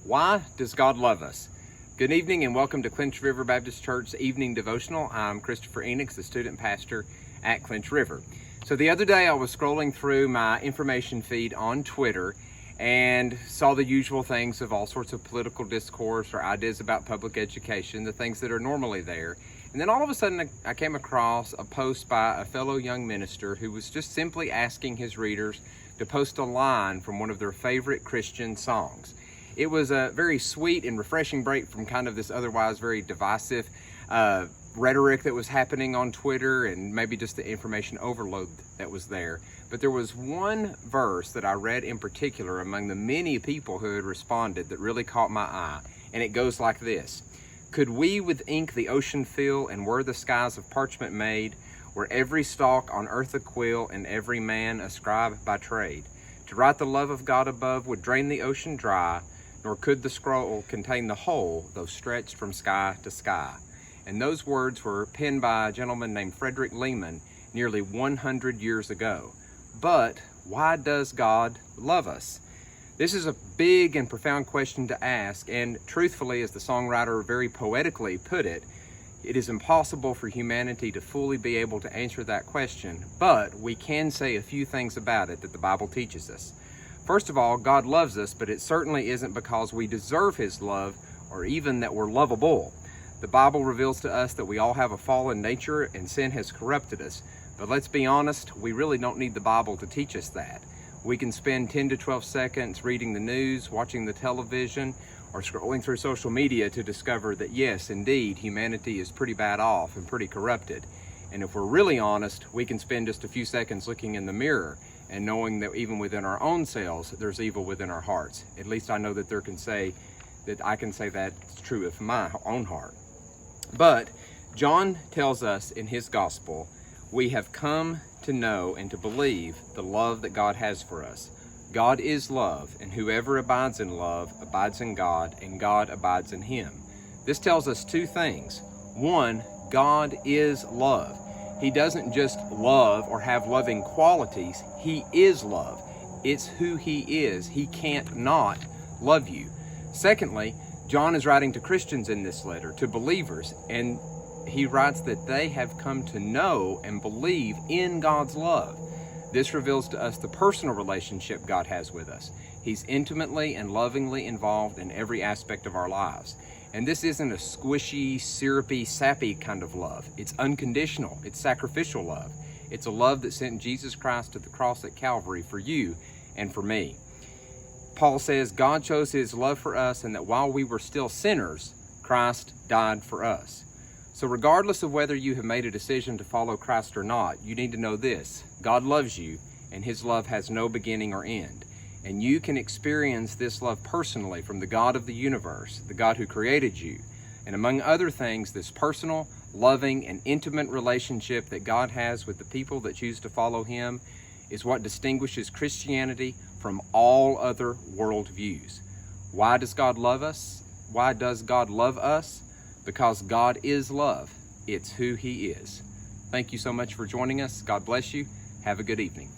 Why does God love us? Good evening and welcome to Clinch River Baptist Church's evening devotional. I'm Christopher Enix, the student pastor at Clinch River. So the other day I was scrolling through my information feed on Twitter and saw the usual things of all sorts of political discourse or ideas about public education, the things that are normally there. And then all of a sudden I came across a post by a fellow young minister who was just simply asking his readers to post a line from one of their favorite Christian songs. It was a very sweet and refreshing break from kind of this otherwise very divisive rhetoric that was happening on Twitter and maybe just the information overload that was there. But there was one verse that I read in particular among the many people who had responded that really caught my eye. And it goes like this: "Could we with ink the ocean fill, and were the skies of parchment made, were every stalk on earth a quill, and every man a scribe by trade, to write the love of God above would drain the ocean dry, nor could the scroll contain the whole, though stretched from sky to sky." And those words were penned by a gentleman named Frederick Lehman nearly 100 years ago. But why does God love us? This is a big and profound question to ask, and truthfully, as the songwriter very poetically put it, it is impossible for humanity to fully be able to answer that question, but we can say a few things about it that the Bible teaches us. First of all, God loves us, but it certainly isn't because we deserve His love or even that we're lovable. The Bible reveals to us that we all have a fallen nature and sin has corrupted us. But let's be honest, we really don't need the Bible to teach us that. We can spend 10 to 12 seconds reading the news, watching the television, or scrolling through social media to discover that yes, indeed, humanity is pretty bad off and pretty corrupted. And if we're really honest, we can spend just a few seconds looking in the mirror and knowing that even within our own selves, there's evil within our hearts. At least I know that I can say that's true of my own heart. But John tells us in his gospel, we have come to know and to believe the love that God has for us. God is love, and whoever abides in love abides in God, and God abides in him. This tells us two things. One, God is love. He doesn't just love or have loving qualities. He is love. It's who he is. He can't not love you. Secondly, John is writing to Christians in this letter, to believers, and he writes that they have come to know and believe in God's love. This reveals to us the personal relationship God has with us. He's intimately and lovingly involved in every aspect of our lives. And this isn't a squishy, syrupy, sappy kind of love. It's unconditional. It's sacrificial love. It's a love that sent Jesus Christ to the cross at Calvary for you and for me. Paul says God shows his love for us, and that while we were still sinners, Christ died for us. So regardless of whether you have made a decision to follow Christ or not, you need to know this: God loves you, and his love has no beginning or end. And you can experience this love personally from the God of the universe, the God who created you. And among other things, this personal, loving, and intimate relationship that God has with the people that choose to follow him is what distinguishes Christianity from all other worldviews. Why does God love us? Why does God love us? Because God is love. It's who he is. Thank you so much for joining us. God bless you. Have a good evening.